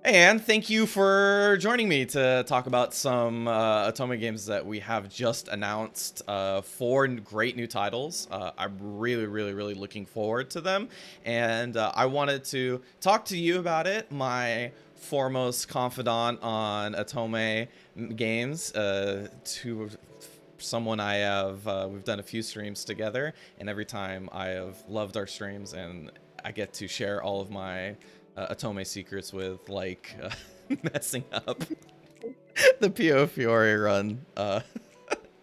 Hey, Anne, thank you for joining me to talk about some Otome games that we have just announced. Four great new titles. I'm really looking forward to them. And I wanted to talk to you about it, my foremost confidant on Otome games, to someone I have, we've done a few streams together, and every time I have loved our streams, and I get to share all of my Otome secrets with, like, messing up the Piofiore run.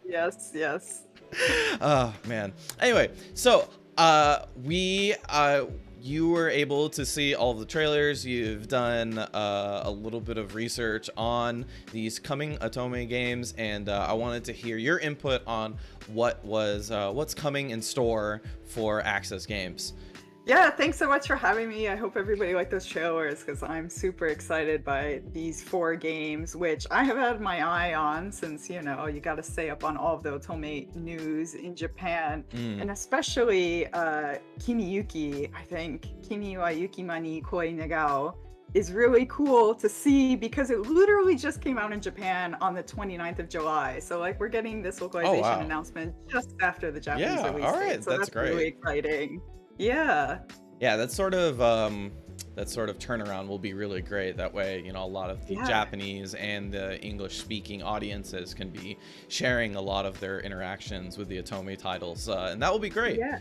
Yes, yes. Oh man. Anyway, so you were able to see all of the trailers. You've done a little bit of research on these coming Otome games, and I wanted to hear your input on what's coming in store for Aksys Games. Yeah, thanks so much for having me. I hope everybody liked those trailers because I'm super excited by these four games, which I have had my eye on since, you got to stay up on all of the Otome news in Japan. And especially KimiYuki, I think, Kimi wa Yukima ni koi negao, is really cool to see because it literally just came out in Japan on the 29th of July. So, like, we're getting this localization announcement just after the Japanese release date. So that's great. Really exciting. Yeah. Yeah, that sort of turnaround will be really great. That way, a lot of the Japanese and the English-speaking audiences can be sharing a lot of their interactions with the Otome titles, and that will be great. Yeah.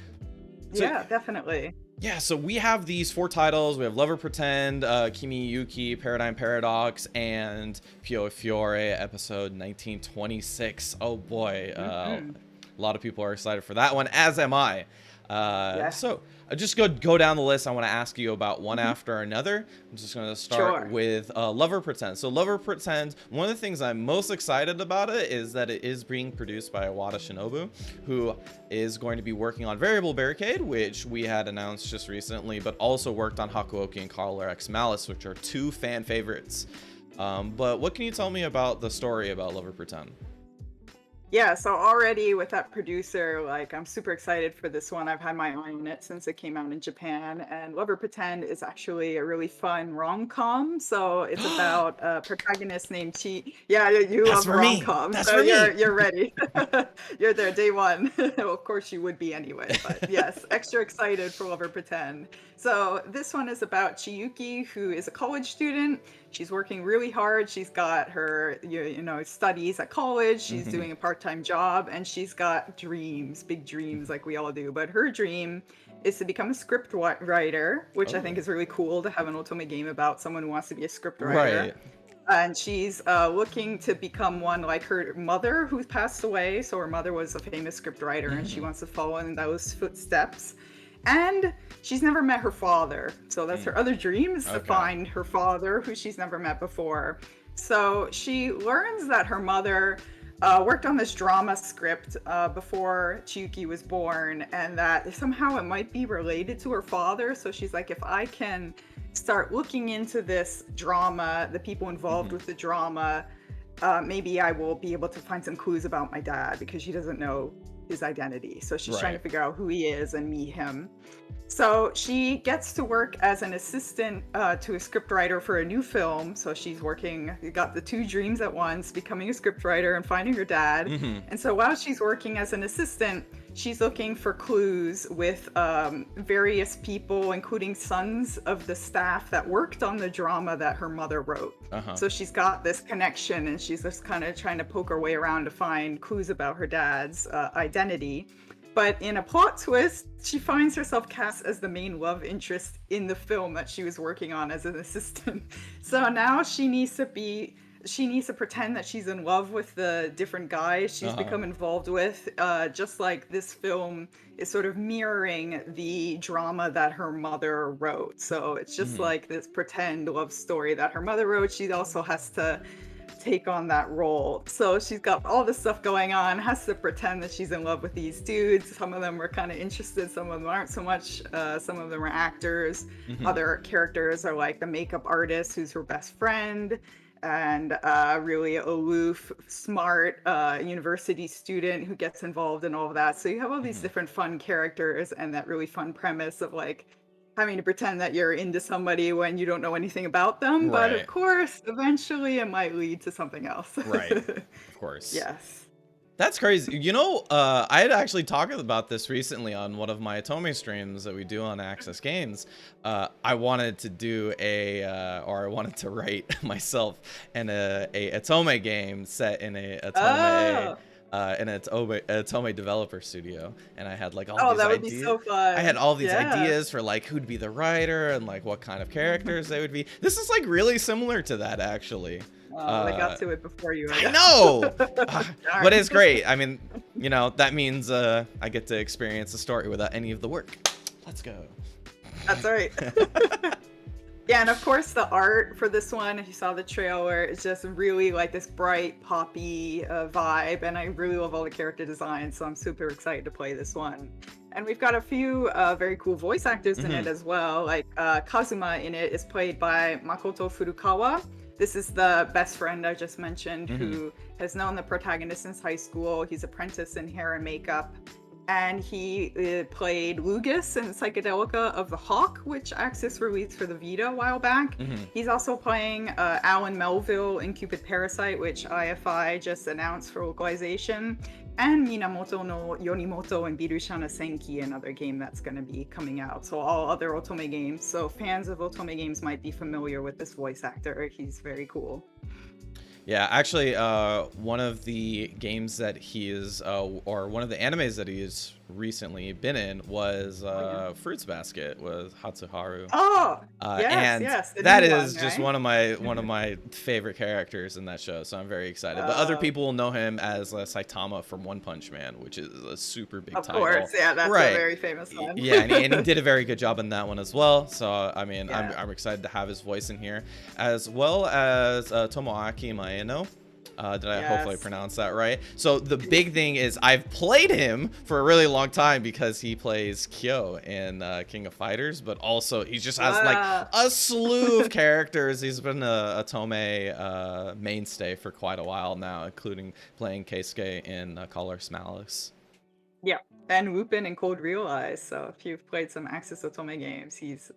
So, yeah, definitely. Yeah, so we have these four titles. We have LoverPretend, KimiYuki, Paradigm Paradox, and Piofiore, episode 1926. Oh boy, a lot of people are excited for that one, as am I. So I just go down the list. I want to ask you about one after another. I'm just going to start with LoverPretend. So LoverPretend, one of the things I'm most excited about it is that it is being produced by Iwata Shinobu, who is going to be working on Variable Barricade, which we had announced just recently, but also worked on Hakuoki and Collar X Malice, which are two fan favorites. But what can you tell me about the story about LoverPretend? Yeah, so already with that producer, like, I'm super excited for this one. I've had my eye on it since it came out in Japan, and LoverPretend is actually a really fun rom-com. So it's about a protagonist named Chi. Yeah, you love rom-coms, so you're ready. You're there day one. Well, of course you would be anyway, but yes, extra excited for LoverPretend. So this one is about Chiyuki, who is a college student. She's working really hard. She's got her, studies at college. She's doing a part-time job, and she's got dreams, big dreams, like we all do. But her dream is to become a script writer, which I think is really cool to have an Otome game about someone who wants to be a script writer. Right. And she's looking to become one like her mother, who's passed away. So her mother was a famous script writer, and she wants to follow in those footsteps. And she's never met her father. So that's her other dream, is to find her father, who she's never met before. So she learns that her mother worked on this drama script before Chiyuki was born, and that somehow it might be related to her father. So she's like, if I can start looking into this drama, the people involved with the drama, maybe I will be able to find some clues about my dad, because she doesn't know his identity. So she's trying to figure out who he is and meet him. So she gets to work as an assistant to a scriptwriter for a new film. So she's got the two dreams at once, becoming a scriptwriter and finding her dad. And so while she's working as an assistant, she's looking for clues with various people, including sons of the staff that worked on the drama that her mother wrote. So she's got this connection, and she's just kind of trying to poke her way around to find clues about her dad's identity. But in a plot twist, she finds herself cast as the main love interest in the film that she was working on as an assistant. So now she needs to pretend that she's in love with the different guys she's become involved with, just like this film is sort of mirroring the drama that her mother wrote. So it's just like this pretend love story that her mother wrote. She also has to take on that role. So she's got all this stuff going on, has to pretend that she's in love with these dudes. Some of them are kind of interested, some of them aren't so much. Some of them are actors. Other characters are like the makeup artist, who's her best friend, and really aloof, smart university student who gets involved in all of that. So you have all these different fun characters and that really fun premise of like having to pretend that you're into somebody when you don't know anything about them, but of Right. course, eventually it might lead to something else. Right. Of course. Yes. That's crazy. You know, I had actually talked about this recently on one of my Otome streams that we do on Aksys Games. I wanted to do or I wanted to write myself a Otome game set in a Otome, Oh. in an Otome developer studio, and I had like all Oh, these that would be ideas. so I had fun. all these Yeah. ideas for like who'd be the writer and like what kind of characters they would be. This is like really similar to that actually. Oh, they got to it before you, I I guess. know, but Darn. it's great. I mean, you know, that means I get to experience the story without any of the work. Let's go. That's right. Yeah, and of course the art for this one, if you saw the trailer, is just really like this bright, poppy vibe, and I really love all the character designs, so I'm super excited to play this one. And we've got a few very cool voice actors in it as well. Like Kazuma in it is played by Makoto Furukawa. This is the best friend I just mentioned who has known the protagonist since high school. He's apprenticed in hair and makeup. And he played Lugus in Psychedelica of the Hawk, which Aksys released for the Vita a while back. He's also playing Alan Melville in Cupid Parasite, which IFI just announced for localization. And Minamoto no Yonimoto in Birushana Senki, another game that's going to be coming out. So all other Otome games. So fans of Otome games might be familiar with this voice actor. He's very cool. Yeah, actually, one of the games that he is, or one of the animes that he's recently been in was Fruits Basket with Hatsuharu. Oh, And yes, that new is one, just right? one of my favorite characters in that show, so I'm very excited. But other people will know him as Saitama from One Punch Man, which is a super big Of title. course, yeah, that's a very famous one. Yeah, and he did a very good job in that one as well. So I mean, Yeah. I'm excited to have his voice in here, as well as Tomoaki Maeno. Did I hopefully pronounce that right? So the big thing is I've played him for a really long time because he plays Kyo in King of Fighters, but also he just has like a slew of characters. He's been a Otome mainstay for quite a while now, including playing Keisuke in Colors Malice. Yeah, and Lupin and Cold Realize. So if you've played some Aksys Otome games, he's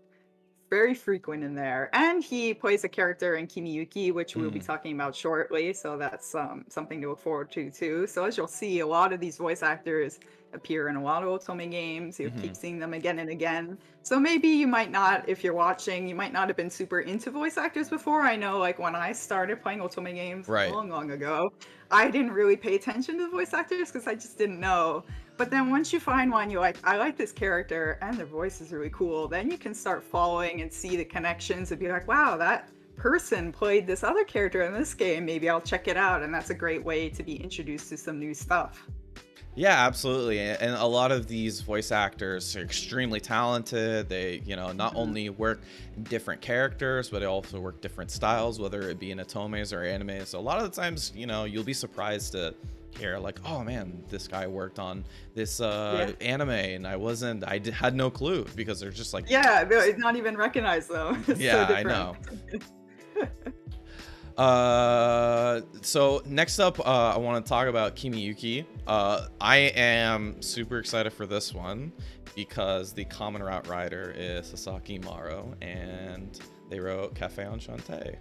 very frequent in there. And he plays a character in KimiYuki, which we'll be talking about shortly. So that's something to look forward to too. So as you'll see, a lot of these voice actors appear in a lot of Otome games. You'll keep seeing them again and again. So maybe you might not, if you're watching, you might not have been super into voice actors before. I know like when I started playing Otome games long ago, I didn't really pay attention to the voice actors because I just didn't know. But then once you find one, you're like, I like this character and their voice is really cool. Then you can start following and see the connections and be like, wow, that person played this other character in this game. Maybe I'll check it out. And that's a great way to be introduced to some new stuff. Yeah, absolutely. And a lot of these voice actors are extremely talented. They, not only work different characters, but they also work different styles, whether it be in Otomes or anime. So a lot of the times, you'll be surprised to hear like, oh man, this guy worked on this anime and I had no clue because they're just like, it's not even recognized though. It's so I different. know. So next up, I want to talk about KimiYuki. I am super excited for this one because the common route writer is Sasaki Maro, and they wrote Cafe Enchanté.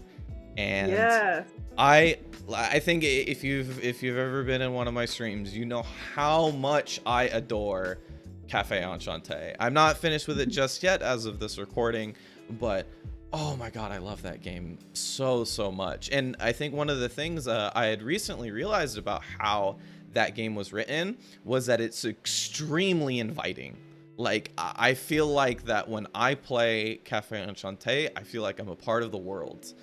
And I think if you've ever been in one of my streams, you know how much I adore Cafe Enchanté. I'm not finished with it just yet as of this recording, but oh my god, I love that game so much. And I think one of the things I had recently realized about how that game was written was that it's extremely inviting. Like, I feel like that when I play Cafe Enchanté, I feel like I'm a part of the world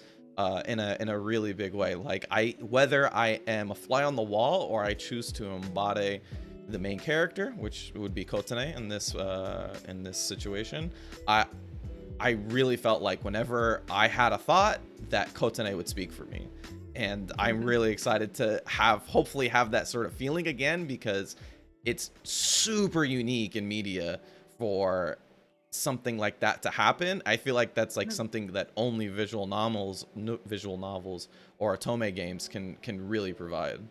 in a really big way. Like, whether I am a fly on the wall or I choose to embody the main character, which would be Kotane in this situation, I really felt like whenever I had a thought, that Kotane would speak for me. And I'm really excited to hopefully have that sort of feeling again, because it's super unique in media for something like that to happen. I feel like that's like something that only visual novels or Otome games can really provide.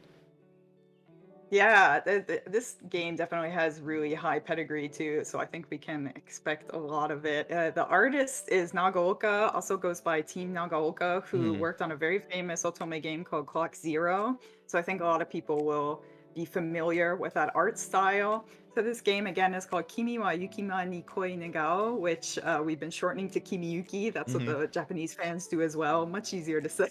Yeah, this game definitely has really high pedigree too, so I think we can expect a lot of it. The artist is Nagaoka, also goes by Team Nagaoka, who Hmm. worked on a very famous Otome game called Clock Zero. So I think a lot of people will be familiar with that art style. So this game again is called Kimi wa Yukima ni Koi Negao, which we've been shortening to KimiYuki. That's what Hmm. the Japanese fans do as well. Much easier to say.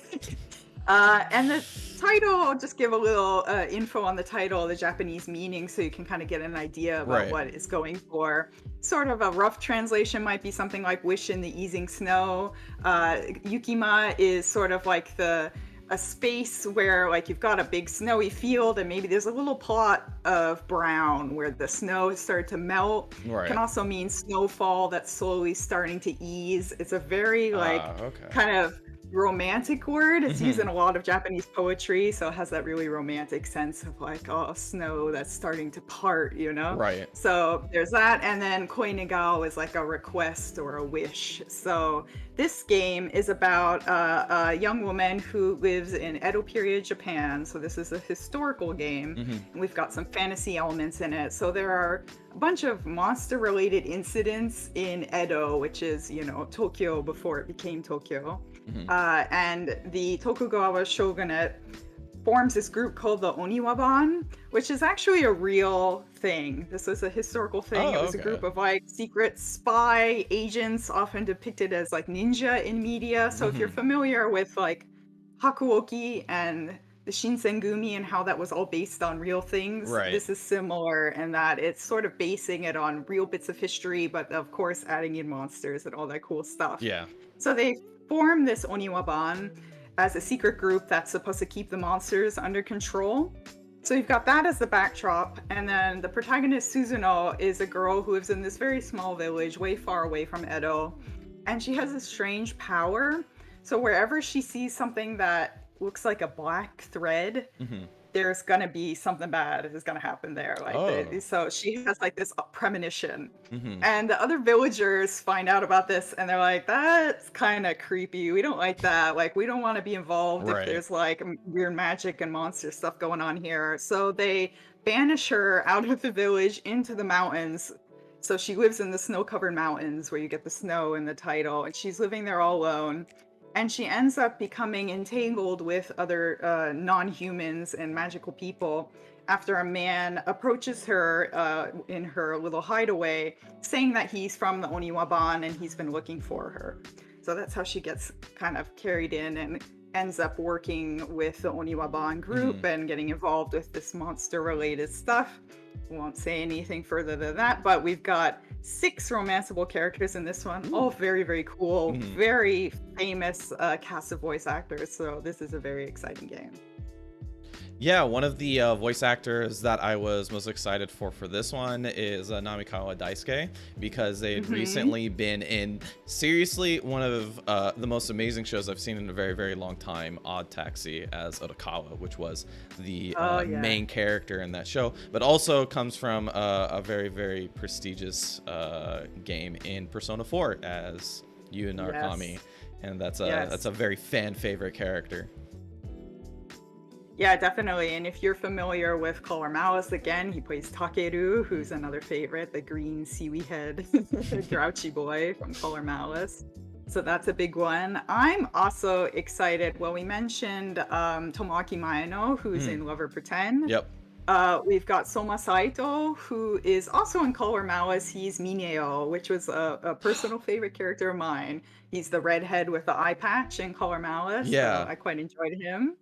And the title, I'll just give a little info on the title, the Japanese meaning, so you can kind of get an idea about Right. what it's going for. Sort of a rough translation might be something like "wish in the easing snow." Yukima is sort of like a space where like you've got a big snowy field and maybe there's a little plot of brown where the snow has started to melt. Can Right. also mean snowfall that's slowly starting to ease. It's a very like Okay. kind of romantic word. It's used Hmm. in a lot of Japanese poetry, so it has that really romantic sense of like, oh, snow that's starting to part, you know? Right. So there's that, and then koi negao is like a request or a wish. So this game is about a young woman who lives in Edo period Japan. So this is a historical game, Hmm. and we've got some fantasy elements in it. So there are a bunch of monster-related incidents in Edo, which is, you know, Tokyo before it became Tokyo. Hmm. And the Tokugawa shogunate forms this group called the Oniwaban, which is actually a real thing. This was a historical thing. Oh, It was a okay. group of like secret spy agents, often depicted as like ninja in media. So if you're Hmm. familiar with like Hakuoki and the Shinsengumi and how that was all based on real things, Right. this is similar in that it's sort of basing it on real bits of history, but of course adding in monsters and all that cool stuff. Yeah. So they form this Oniwaban as a secret group that's supposed to keep the monsters under control. So you've got that as the backdrop, and then the protagonist Suzuno is a girl who lives in this very small village way far away from Edo, and she has a strange power. So wherever she sees something that looks like a black thread, Hmm. there's gonna be something bad is gonna happen there. Like Oh. so she has like this premonition. Hmm. And the other villagers find out about this and they're like, that's kind of creepy. We don't like that. Like, we don't want to be involved if Right. there's like weird magic and monster stuff going on here. So they banish her out of the village into the mountains. So she lives in the snow-covered mountains where you get the snow in the title, and she's living there all alone. And she ends up becoming entangled with other non-humans and magical people after a man approaches her in her little hideaway, saying that he's from the Oniwaban and he's been looking for her. So that's how she gets kind of carried in and ends up working with the Oniwaban Hmm. group and getting involved with this monster-related stuff. Won't say anything further than that, but we've got 6 romanceable characters in this one, all very, very cool, Hmm. very famous cast of voice actors. So this is a very exciting game. Yeah, one of the voice actors that I was most excited for this one is Namikawa Daisuke, because they had Hmm. recently been in seriously one of the most amazing shows I've seen in a very, very long time, Odd Taxi, as Otakawa, which was the Oh yeah. main character in that show, but also comes from a very, very prestigious game in Persona 4 as Yu Narukami, Yes. and that's Yes. a very fan favorite character. Yeah, definitely. And if you're familiar with Color Malice, again, he plays Takeru, who's another favorite, the green seaweed head grouchy boy from Color Malice. So that's a big one. I'm also excited. Well, we mentioned Tomoaki Maeno, who's Hmm. in LoverPretend. Yep. We've got Soma Saito, who is also in Color Malice. He's Mineo, which was a personal favorite character of mine. He's the redhead with the eye patch in Color Malice, so Yeah. I quite enjoyed him.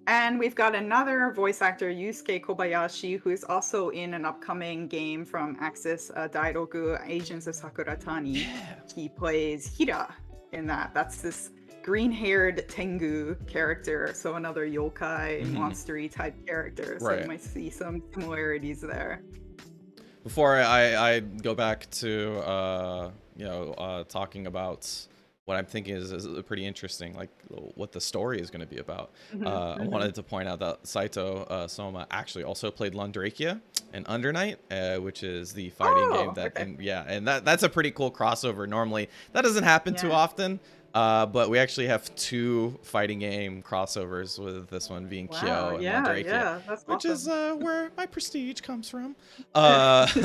And we've got another voice actor, Yusuke Kobayashi, who is also in an upcoming game from Aksys Dairoku, Agents of Sakuratani. Yeah. He plays Hira in that. That's this green-haired Tengu character, so another yokai, Mhm. monstery type character. So Right. you might see some similarities there. Before I go back to talking about what I'm thinking is pretty interesting, like what the story is going to be about. I wanted to point out that Saito Soma actually also played Lundrakia in Under Night, which is the fighting game that, Okay. and that's a pretty cool crossover. Normally, that doesn't happen too Yeah. often. But we actually have 2 fighting game crossovers, with this one being Kyo and Mandarake, that's which awesome. is where my prestige comes from. But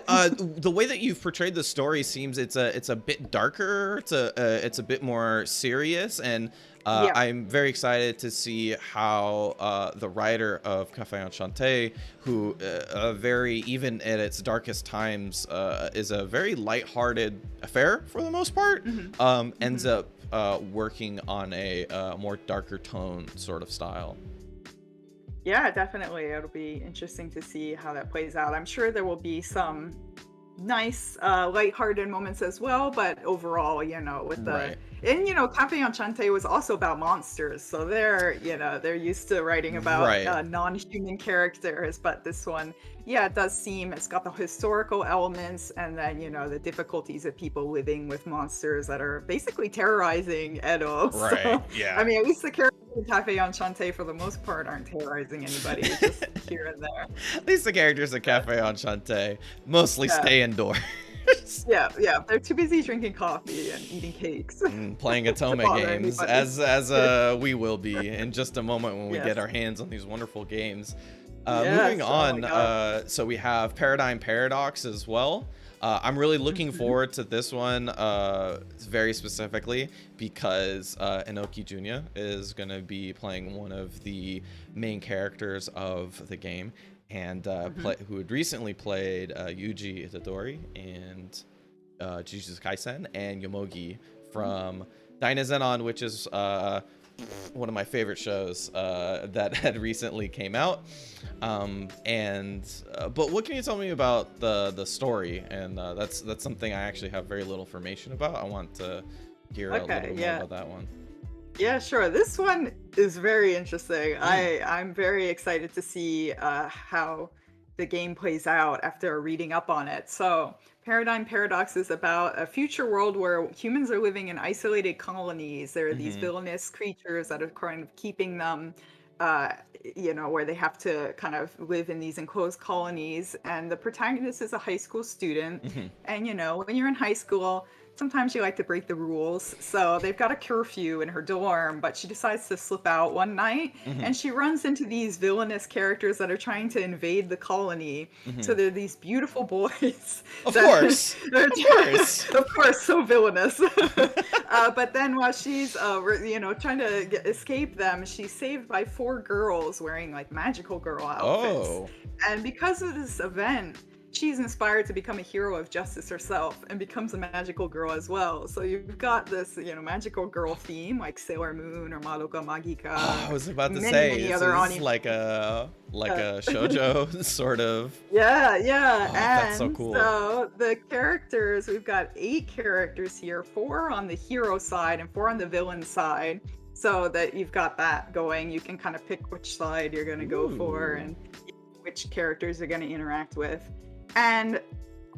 the way that you've portrayed the story seems it's a bit darker. It's a bit more serious, and I'm very excited to see how the writer of Café Enchanté, who very, even at its darkest times, is a very lighthearted affair for the most part, ends up working on a more darker tone sort of style. Yeah, definitely. It'll be interesting to see how that plays out. I'm sure there will be some nice lighthearted moments as well, but overall, with the and Cafe Enchante was also about monsters, so they're used to writing about non-human characters, but this one, it does seem it's got the historical elements, and then the difficulties of people living with monsters that are basically terrorizing Edo. So, I mean, at least the characters in Cafe Enchante for the most part aren't terrorizing anybody, just here and there. At least the characters in Cafe Enchanté mostly stay indoors. Yeah, they're too busy drinking coffee and eating cakes. Playing Otome games, as we will be in just a moment when we get our hands on these wonderful games. Moving on, so we have Paradigm Paradox as well. I'm really looking forward to this one very specifically because Inoki Junya is going to be playing one of the main characters of the game, and who had recently played Yuji Itadori and Jujutsu Kaisen, and Yomogi from Dynazenon, which is one of my favorite shows that had recently came out. But what can you tell me about the story? And that's something I actually have very little information about. I want to hear a little more about that one. Yeah, sure. This one is very interesting. I'm very excited to see how the game plays out after reading up on it. So Paradigm Paradox is about a future world where humans are living in isolated colonies. There are these villainous creatures that are kind of keeping them, where they have to kind of live in these enclosed colonies. And the protagonist is a high school student. And, when you're in high school, sometimes you like to break the rules. So they've got a curfew in her dorm, but she decides to slip out one night, and she runs into these villainous characters that are trying to invade the colony. So they're these beautiful boys. Of course, so villainous. But then while she's, trying to escape them, she's saved by 4 girls wearing like magical girl outfits. And because of this event, she's inspired to become a hero of justice herself and becomes a magical girl as well. So you've got this, magical girl theme like Sailor Moon or Madoka Magica. I was about to say, this is like a shoujo sort of. Yeah. And that's so cool. So the characters, we've got 8 characters here, 4 on the hero side and 4 on the villain side. So that you've got that going. You can kind of pick which side you're going to go for and which characters you're going to interact with. And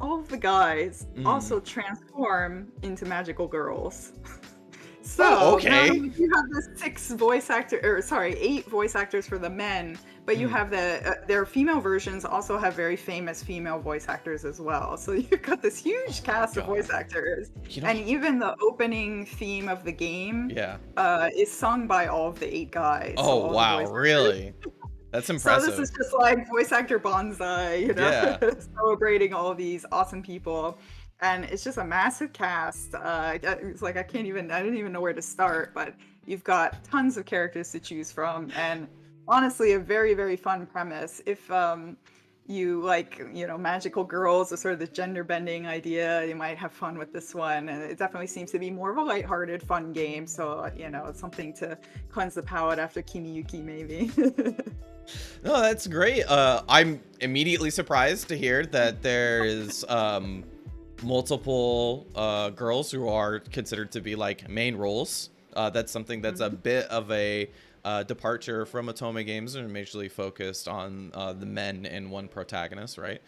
all of the guys also transform into magical girls. So now you have the 8 voice actors for the men, but you have their female versions also have very famous female voice actors as well. So you've got this huge cast of voice actors, and even the opening theme of the game is sung by all of the 8 guys. Oh wow, really? That's impressive. So this is just like voice actor bonsai, celebrating all these awesome people. And it's just a massive cast. It's like I didn't even know where to start, but you've got tons of characters to choose from. And honestly, a very, very fun premise. If you like, magical girls or sort of the gender bending idea, you might have fun with this one. And it definitely seems to be more of a lighthearted, fun game. So, it's something to cleanse the palate after KimiYuki, maybe. No, that's great. I'm immediately surprised to hear that there is multiple girls who are considered to be like main roles. That's something that's a bit of a departure from Otome games, and majorly focused on the men and one protagonist, right?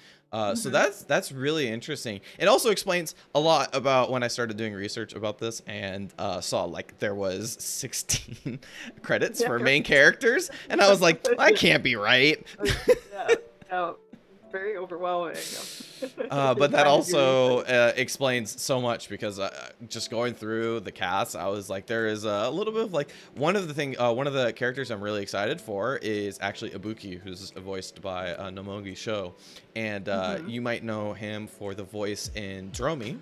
So that's really interesting. It also explains a lot about when I started doing research about this and saw like there was 16 credits for main characters, and I was like, that can't be right. very overwhelming. But that Trying to do also explains so much because just going through the cast, I was like, there is a little bit of like one of the characters I'm really excited for is actually Ibuki, who's voiced by Nomogi Sho, and you might know him for the voice in Dromi.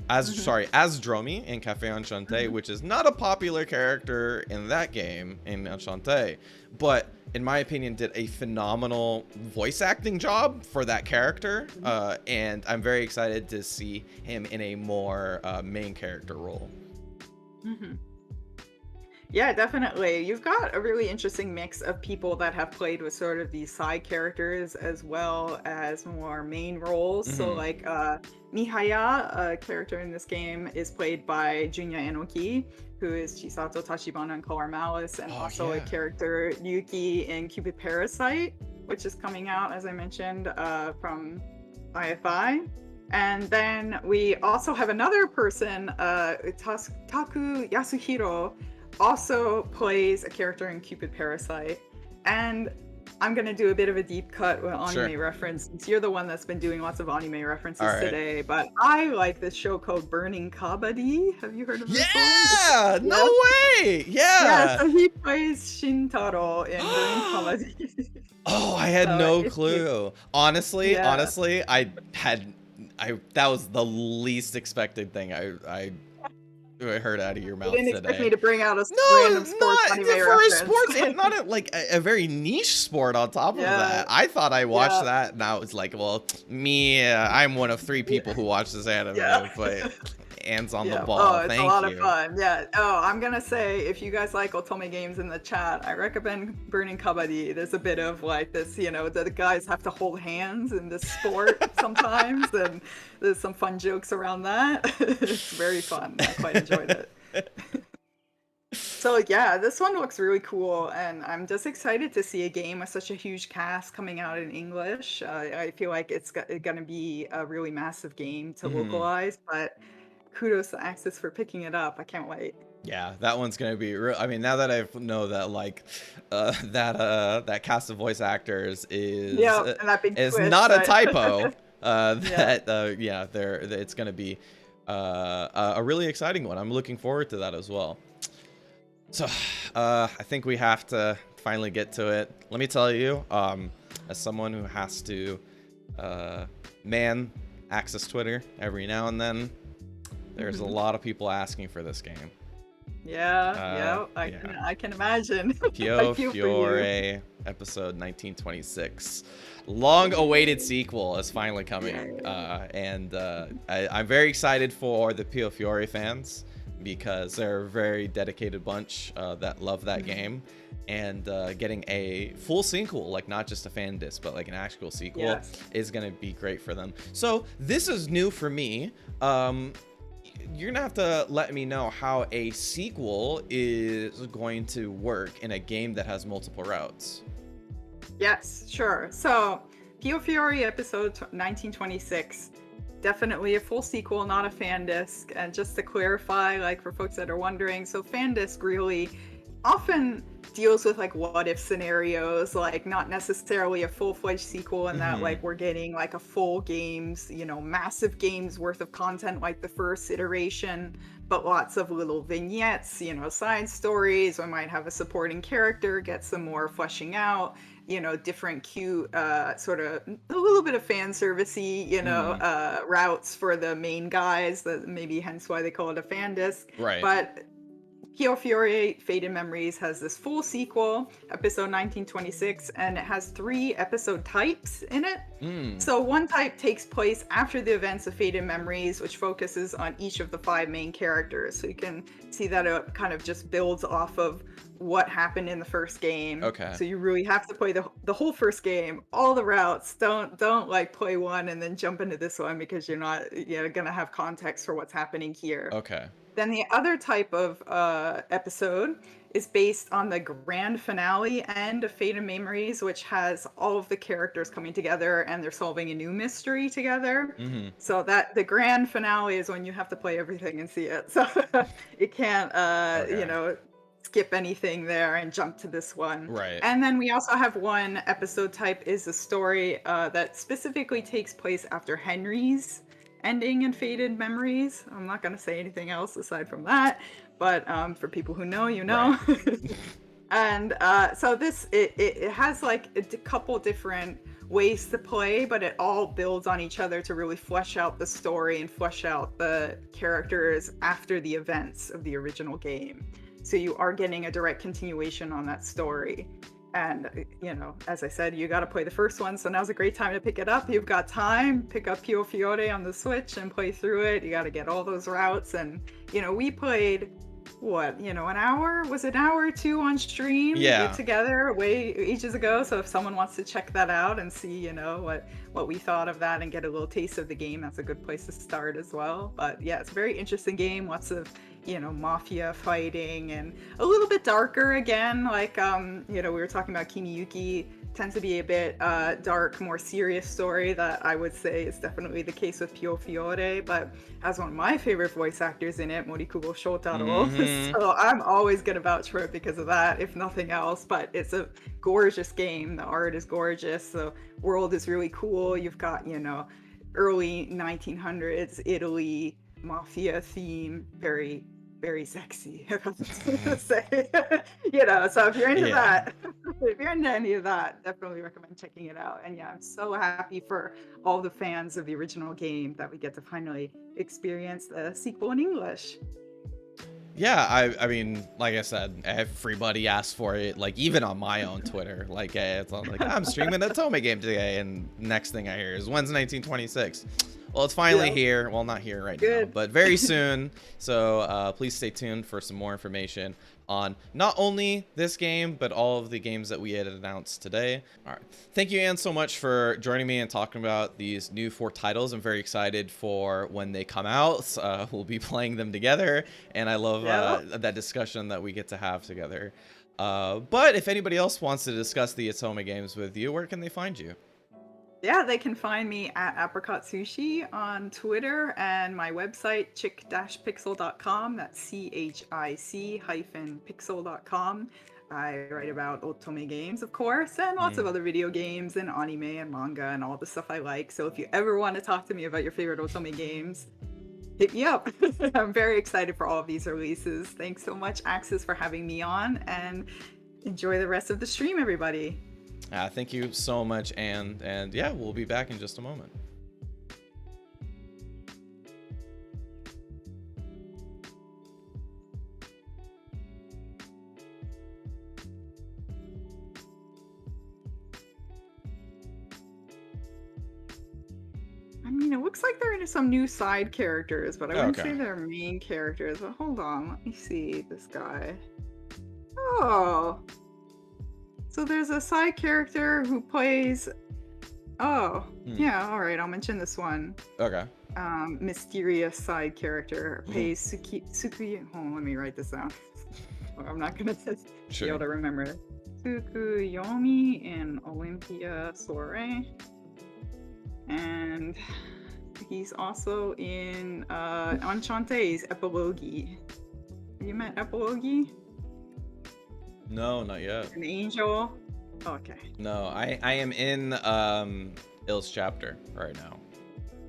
As Dromi in Café Enchanté, which is not a popular character in that game in Enchanté, but in my opinion did a phenomenal voice acting job for that character, and I'm very excited to see him in a more main character role. Yeah, definitely. You've got a really interesting mix of people that have played with sort of these side characters as well as more main roles. So like Mihaya, a character in this game, is played by Junya Enoki, who is Chisato Tachibana in Color Malice, and also a character Yuki in Cupid Parasite, which is coming out, as I mentioned, from IFI. And then we also have another person, Taku Yasuhiro, also plays a character in Cupid Parasite. And I'm going to do a bit of a deep cut with anime references. You're the one that's been doing lots of anime references today, but I like this show called Burning Kabaddi. Have you heard of this one? Yeah! No way! Yeah, so he plays Shintaro in Burning Kabaddi. Oh, I had no clue. Honestly, I that was the least expected thing I heard out of your mouth today. You didn't expect me to bring out a random sports anime reference. Sports, and not like a very niche sport on top of that. I thought I watched that, and I was like, well, I'm one of 3 people who watch this anime, but Anne's on the ball. Oh, it's a lot of fun. Yeah. Oh, I'm gonna say, if you guys like Otome games in the chat, I recommend Burning Kabaddi. There's a bit of like this, the guys have to hold hands in this sport sometimes, and there's some fun jokes around that. It's very fun. I quite enjoyed it. So yeah, this one looks really cool, and I'm just excited to see a game with such a huge cast coming out in English. I feel like it's gonna be a really massive game to localize, but kudos to Aksys for picking it up. I can't wait. Yeah, that one's gonna be real. I mean, now that I know that like that cast of voice actors is not a typo, it's gonna be a really exciting one. I'm looking forward to that as well. So I think we have to finally get to it. Let me tell you, as someone who has to man Aksys Twitter every now and then, there's a lot of people asking for this game. I can imagine. Piofiore, episode 1926. Long-awaited sequel is finally coming, and I'm very excited for the Piofiore fans because they're a very dedicated bunch that love that game, and getting a full sequel, like not just a fan disc, but like an actual sequel, is gonna be great for them. So this is new for me. You're gonna have to let me know how a sequel is going to work in a game that has multiple routes. Yes, sure. So Piofiore episode 1926, definitely a full sequel, not a fan disc. And just to clarify, like for folks that are wondering, so fan disc really often deals with like what if scenarios, like not necessarily a full-fledged sequel, and that like we're getting like a full games, massive games worth of content like the first iteration, but lots of little vignettes, side stories. We might have a supporting character, get some more fleshing out, different cute sort of a little bit of fan servicey, routes for the main guys, that maybe hence why they call it a fan disc. Right. But Piofiore Faded Memories has this full sequel, episode 1926, and it has 3 episode types in it. So one type takes place after the events of Faded Memories, which focuses on each of the 5 main characters. So you can see that it kind of just builds off of what happened in the first game. Okay. So you really have to play the whole first game, all the routes. Don't like play one and then jump into this one, because you're not gonna have context for what's happening here. Okay. Then the other type of episode is based on the grand finale end of Faded Memories, which has all of the characters coming together and they're solving a new mystery together. So that the grand finale is when you have to play everything and see it. So it can't, skip anything there and jump to this one. Right. And then we also have one episode type is a story that specifically takes place after Henry's ending in Faded Memories. I'm not going to say anything else aside from that, but for people who know, you know. Right. And so this, it has like a couple different ways to play, but it all builds on each other to really flesh out the story and flesh out the characters after the events of the original game. So you are getting a direct continuation on that story. And, you know, as I said, you got to play the first one. So now's a great time to pick it up. You've got time, pick up Piofiore on the Switch and play through it. You got to get all those routes. And, you know, we played, what, you know, an hour? Was it an hour or two on stream? Yeah. Together way ages ago. So if someone wants to check that out and see, you know, what we thought of that and get a little taste of the game, that's a good place to start as well. But yeah, it's a very interesting game. Lots of, you know, mafia fighting and a little bit darker again. Like, you know, we were talking about KimiYuki, tends to be a bit dark, more serious story that I would say is definitely the case with Piofiore, but has one of my favorite voice actors in it, Morikubo Shotaro. So I'm always gonna vouch for it because of that, if nothing else. But it's a gorgeous game. The art is gorgeous. The world is really cool. You've got, you know, early 1900s Italy mafia theme, very, very sexy, if I was to say. You know, so if you're into that, if you're into any of that, definitely recommend checking it out. And yeah, I'm so happy for all the fans of the original game that we get to finally experience the sequel in English. Yeah, I mean, like I said, everybody asked for it, like even on my own Twitter. Like, it's like, I'm streaming an Otome game today, and next thing I hear is, when's 1926? Well, it's finally here. Well, not here right now, but very soon. So please stay tuned for some more information on not only this game, but all of the games that we had announced today. All right. Thank you, Anne, so much for joining me and talking about these new 4 titles. I'm very excited for when they come out. We'll be playing them together, and I love that discussion that we get to have together. But if anybody else wants to discuss the Otome games with you, where can they find you? Yeah, they can find me at Apricot Sushi on Twitter and my website, chick-pixel.com. That's CHIC-pixel.com. I write about Otome games, of course, and lots of other video games and anime and manga and all the stuff I like. So if you ever want to talk to me about your favorite Otome games, hit me up. I'm very excited for all of these releases. Thanks so much, Aksys, for having me on, and enjoy the rest of the stream, everybody. Thank you so much, Anne. And yeah, we'll be back in just a moment. I mean, it looks like they're into some new side characters, but I wouldn't say they're main characters. But hold on, let me see this guy. Oh. So there's a side character who plays... Oh, yeah, all right, I'll mention this one. Okay. Mysterious side character. Plays Sukuyomi... Hold on, let me write this down. I'm not going to be able to remember it. Sukuyomi in Olympia Soirée. And he's also in Enchanté's Episodio. Have you met Episodio? No, not yet. An angel? Okay. No, I am in Ill's chapter right now.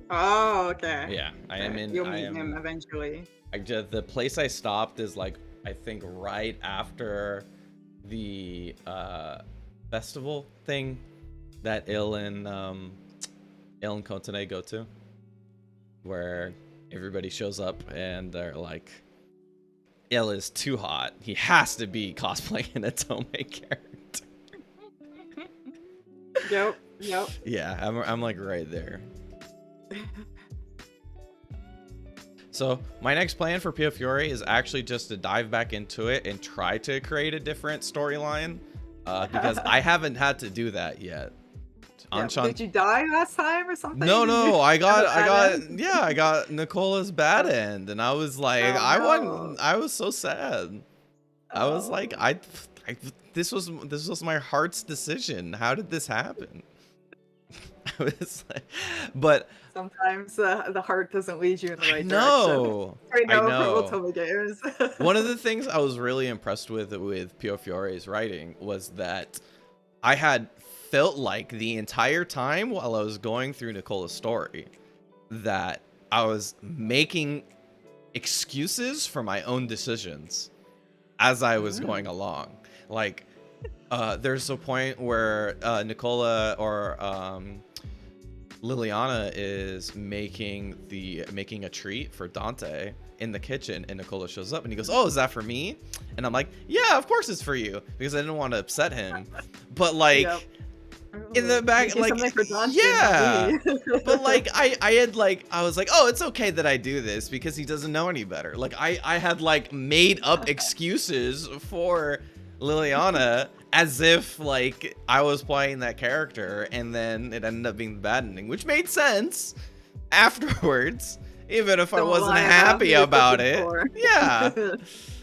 Oh, okay. Yeah, I am in. You'll meet him eventually. The place I stopped is like, I think right after the festival thing that Il and Kotane go to, where everybody shows up and they're like, Il is too hot. He has to be cosplaying an Otome character. Yep. Yeah, I'm like right there. So my next plan for Piofiore is actually just to dive back into it and try to create a different storyline, because I haven't had to do that yet. Yeah, did you die last time or something? No, I got Nicola's bad end, and I was like, I was so sad. I was like, this was my heart's decision. How did this happen? I was like, but Sometimes the heart doesn't lead you in the right direction. no, I I know know. from Otome Games. One of the things I was really impressed with Piofiore's writing was that I had felt like the entire time while I was going through Nicola's story that I was making excuses for my own decisions as I was going along. Like, there's a point where Nicola or Liliana is making a treat for Dante in the kitchen, and Nicola shows up and he goes, "Oh, is that for me?" And I'm like, "Yeah, of course it's for you," because I didn't want to upset him. But like, Yep. in the back, like, yeah, but like I was like, oh, it's okay that I do this because he doesn't know any better. Like I had like made up excuses for Liliana as if like I was playing that character, and then it ended up being the bad ending, which made sense afterwards, even if I wasn't happy about it. Yeah.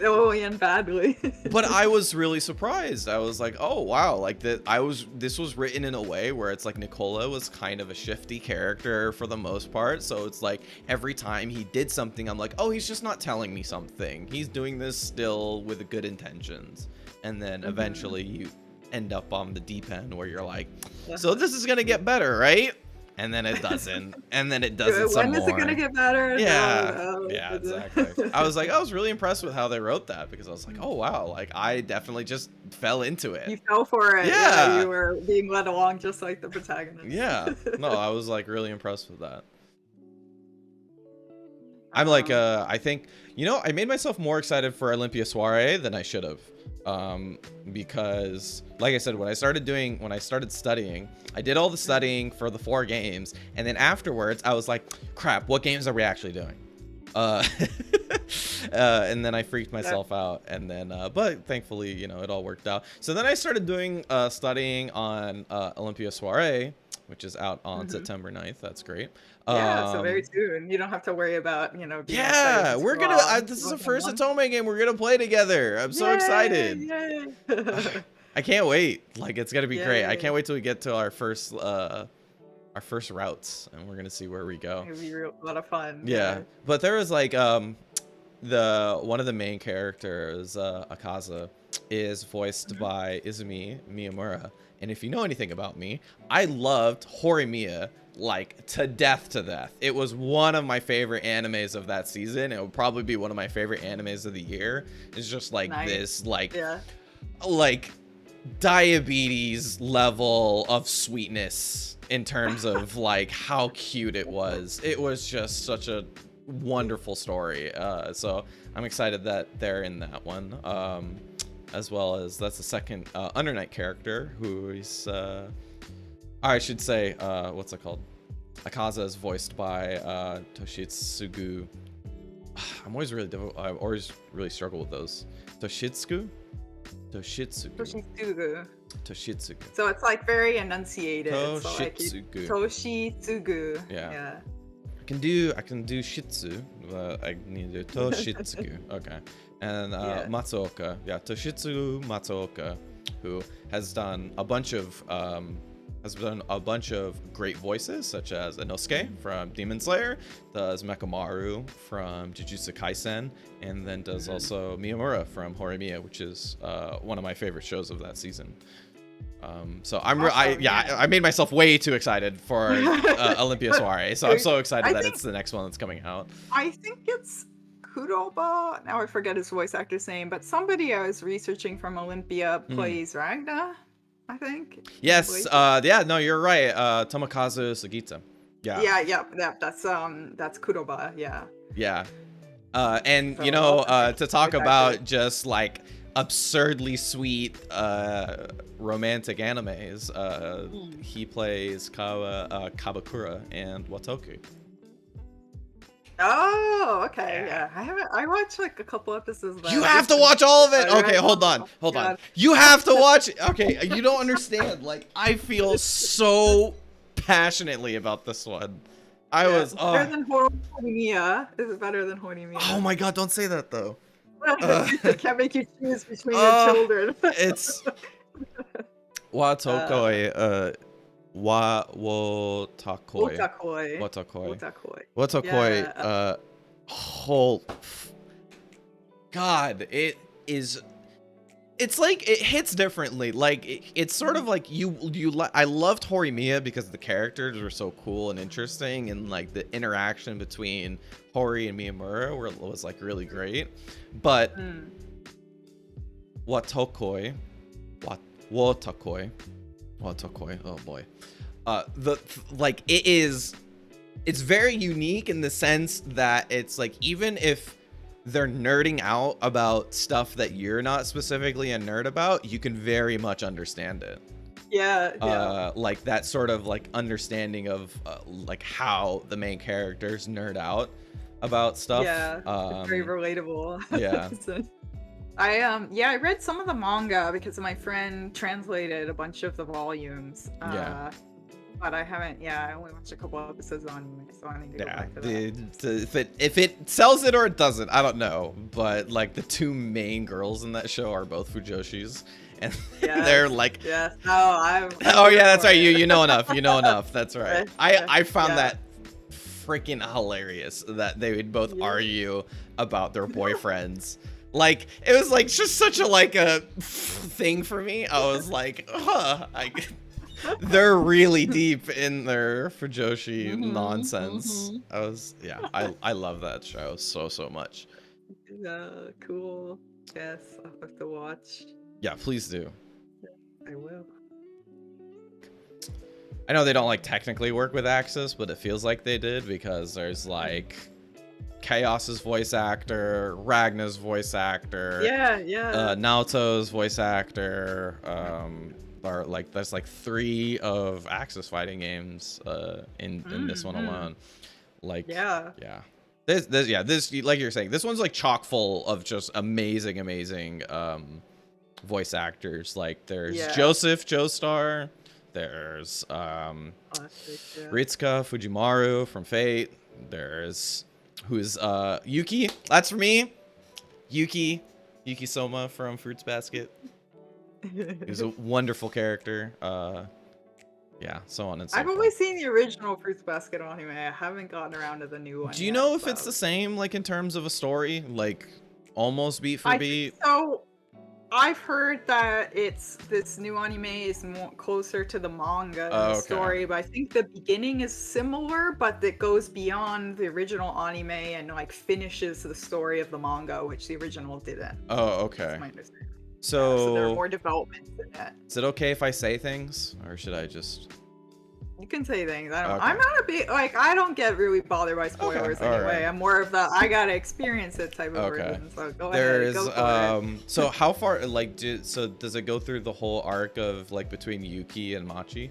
It will end badly. But I was really surprised. I was like, oh wow, like this was written in a way where it's like Nicola was kind of a shifty character for the most part. So it's like every time he did something, I'm like, oh, he's just not telling me something. He's doing this still with good intentions. And then eventually you end up on the deep end where you're like, so this is gonna get better, right? And then it doesn't. And then it doesn't some more. When is it gonna get better? Yeah. Yeah, exactly. I was really impressed with how they wrote that, because I was like, oh wow, like I definitely just fell into it. You fell for it. Yeah. You were being led along just like the protagonist. Yeah. No, I was like really impressed with that. I'm like, I think, I made myself more excited for Olympia Soirée than I should have. Because like I said, when I started studying, I did all the studying for the 4 games, and then afterwards I was like, crap, what games are we actually doing? And then I freaked myself out, and then but thankfully, it all worked out. So then I started doing studying on Olympia Soirée, which is out on September 9th. That's great. Yeah, so very soon. You don't have to worry about, being yeah, we're gonna. This is the first Otome game we're gonna play together. I'm so excited. Yay. I can't wait. Like, it's gonna be great. I can't wait till we get to our first routes, and we're gonna see where we go. It'll be a lot of fun. Yeah, but there was like one of the main characters, Akaza, is voiced by Izumi Miyamura. And if you know anything about me, I loved Horimiya like to death. It was one of my favorite animes of that season. It would probably be one of my favorite animes of the year. It's just like this like diabetes level of sweetness in terms of like how cute it was. It was just such a wonderful story. So I'm excited that they're in that one. As well as that's the second Undernight character, who is I should say what's it called? Akaza is voiced by Toshitsugu. I always really struggle with those. Toshitsugu. So it's like very enunciated. Toshitsugu. Toshitsugu. Yeah. I can do Shitsu. I need to do Toshitsugu. Okay. And Matsuoka, Toshitsugu Matsuoka, who has done a bunch of great voices, such as Inosuke from Demon Slayer, does Mekamaru from Jujutsu Kaisen, and then does also Miyamura from Horimiya, which is one of my favorite shows of that season. So I made myself way too excited for Olympia Soirée, so I'm so excited that it's the next one that's coming out. I think it's Kuroba, now I forget his voice actor's name, but somebody I was researching from Olympia plays Ragna, I think. Yes, no, you're right. Tomokazu Sugita. Yeah, that's Kuroba, yeah. Yeah. And so, to talk about just like absurdly sweet romantic animes, he plays Kabakura and Wataku. Oh, okay, yeah. I watched like a couple episodes of that. You have to watch all of it. Okay, hold on. You have to watch it. Okay, you don't understand. Like, I feel so passionately about this one. Better than Horimiya. This is better than Horimiya. Oh my god, don't say that though. I can't make you choose between your children. It's Watakoi Wotakoi. Wotakoi. Wotakoi. Wotakoi. Wotakoi. Yeah. Whole. God, it's like it hits differently. Like it's sort of like I loved Horimiya because the characters were so cool and interesting, and like the interaction between Hori and Miyamura was like really great. But Wotakoi, oh boy. It's very unique in the sense that it's like, even if they're nerding out about stuff that you're not specifically a nerd about, you can very much understand it. Yeah. Like that sort of like understanding of like how the main characters nerd out about stuff. Yeah, it's very relatable. Yeah. I read some of the manga because my friend translated a bunch of the volumes. But I haven't. Yeah, I only watched a couple episodes on anime, so I need to go back to that. If it sells it or it doesn't, I don't know. But like the two main girls in that show are both Fujoshis, and they're like, oh yeah, that's right. You know enough. You know enough. That's right. I found that freaking hilarious that they would both argue about their boyfriends. Like it was like just such a thing for me. I was like, they're really deep in their Fujoshi nonsense. I love that show so much. Yeah, cool. Yes, I'll have to watch. Yeah, please do. I will. I know they don't like technically work with Aksys, but it feels like they did, because there's like Chaos's voice actor, Ragna's voice actor, Naoto's voice actor, are like there's like 3 of Aksys fighting games in this one alone. Like this like you're saying, this one's like chock full of just amazing voice actors. Like there's Joseph Joestar, there's Ritsuka Fujimaru from Fate, there's who's Yuki, that's for me, Yuki Soma from Fruits Basket. He's a wonderful character. Yeah, so on and so forth. I've always seen the original Fruits Basket anime. I haven't gotten around to the new one. Do you know if it's the same, like in terms of a story, like almost beat for beat? So I've heard that this new anime is more closer to the manga than the story, but I think the beginning is similar, but it goes beyond the original anime and like finishes the story of the manga, which the original didn't. Oh, okay. That's my understanding. So there are more developments in it. Is it okay if I say things, or should I just? You can say things. I'm not a big I don't get really bothered by spoilers anyway. Right. I'm more of the I gotta experience it type of person. So go ahead. Go for it. So how far so does it go through the whole arc of like between Yuki and Machi?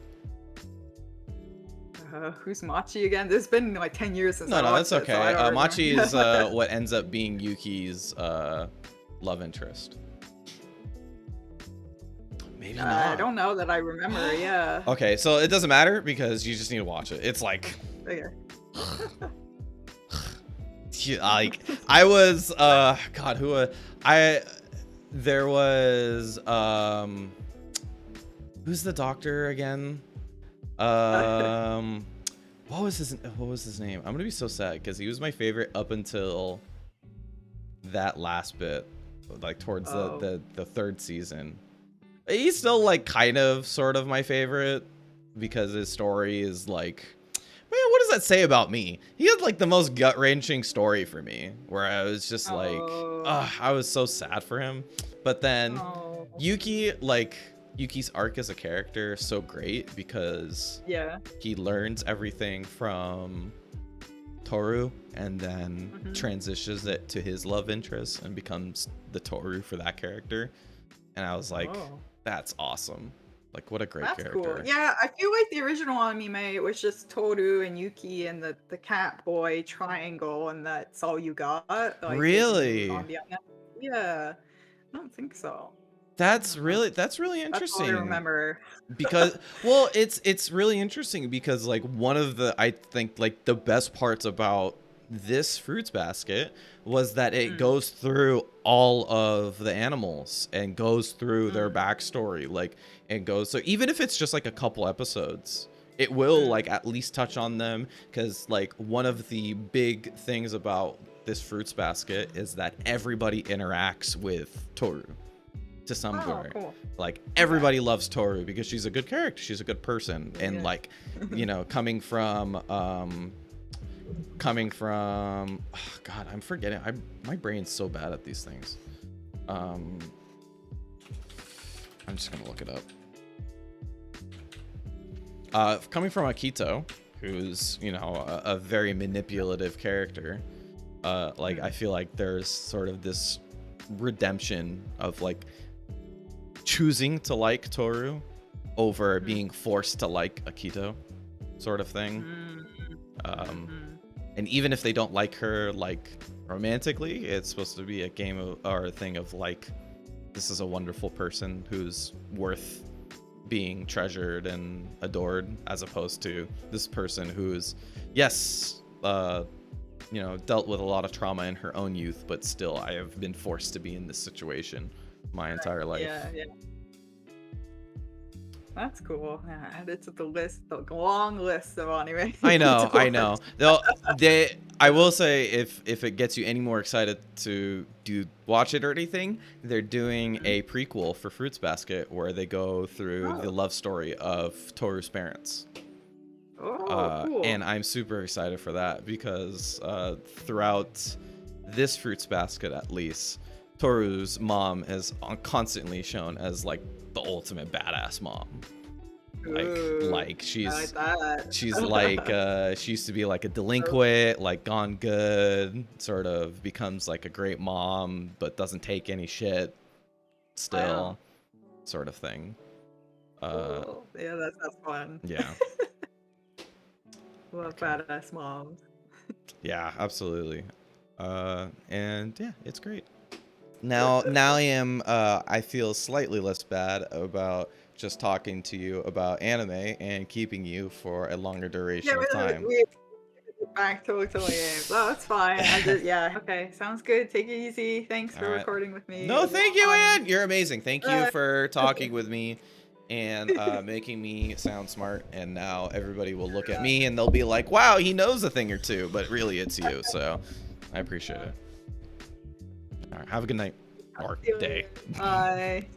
Who's Machi again? There's been like 10 years since I watched that's okay. So Machi is what ends up being Yuki's love interest. Maybe not. I don't know that I remember. Yeah. Okay, so it doesn't matter because you just need to watch it. It's like, like I was God, there was who's the doctor again? What was his name? I'm gonna be so sad because he was my favorite up until that last bit, like towards the 3rd season. He's still like kind of sort of my favorite because his story is like, man, what does that say about me? He had like the most gut-wrenching story for me, where I was just like, I was so sad for him. But then Yuki's arc as a character is so great because he learns everything from Toru and then transitions it to his love interest and becomes the Toru for that character. And I was like, that's awesome. Like, what a great character. Cool. Yeah, I feel like the original anime, it was just Toru and Yuki and the cat boy triangle, and that's all you got. Like, really? Yeah. I don't think so. That's really interesting. That's all I remember. Because, well, it's really interesting because, like, one of the, I think, like, the best parts about this Fruits Basket was that it goes through all of the animals and goes through their backstory, like, and goes, so even if it's just like a couple episodes, it will like at least touch on them, because like one of the big things about this fruits basket is that everybody interacts with Toru to some degree. Cool. Like everybody loves Toru because she's a good character, she's a good person, and like, you know, coming from oh God, I'm forgetting. My brain's so bad at these things. I'm just gonna look it up. Coming from Akito, who's, you know, a very manipulative character, like I feel like there's sort of this redemption of like choosing to like Toru over being forced to like Akito, sort of thing. And even if they don't like her like romantically, it's supposed to be a game of, or a thing of like, this is a wonderful person who's worth being treasured and adored, as opposed to this person who's, yes, you know, dealt with a lot of trauma in her own youth, but still I have been forced to be in this situation my entire life. Yeah. That's cool. Yeah, add it to the list, the long list of anime. I know. I will say, if it gets you any more excited to watch it or anything, they're doing a prequel for Fruits Basket where they go through the love story of Toru's parents. Cool. And I'm super excited for that because throughout this Fruits Basket, at least, Toru's mom is constantly shown as like the ultimate badass mom. Like she's like she used to be like a delinquent, like gone good, sort of becomes like a great mom, but doesn't take any shit still, sort of thing. Cool. Yeah, that's fun. Yeah. Love badass moms. Yeah, absolutely. And yeah, it's great. Now I am I feel slightly less bad about just talking to you about anime and keeping you for a longer duration of time. Back to Otome games. Oh, it's fine. Okay, sounds good. Take it easy. Thanks for recording with me. No, thank you, Anne. You're amazing. Thank you for talking with me and making me sound smart. And now everybody will look at me and they'll be like, wow, he knows a thing or two, but really it's you. So I appreciate it. All right, have a good night or day. Bye.